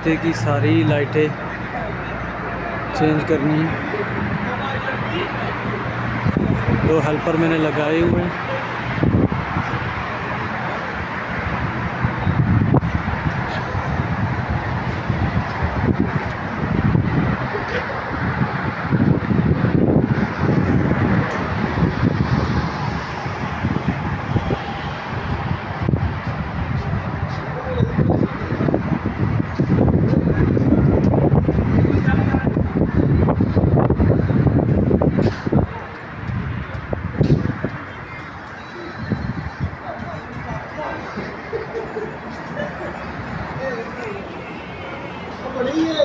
नीचे की सारी लाइटें चेंज करनी है। 2 हेल्पर मैंने लगाए हुए हैं। बड़ी है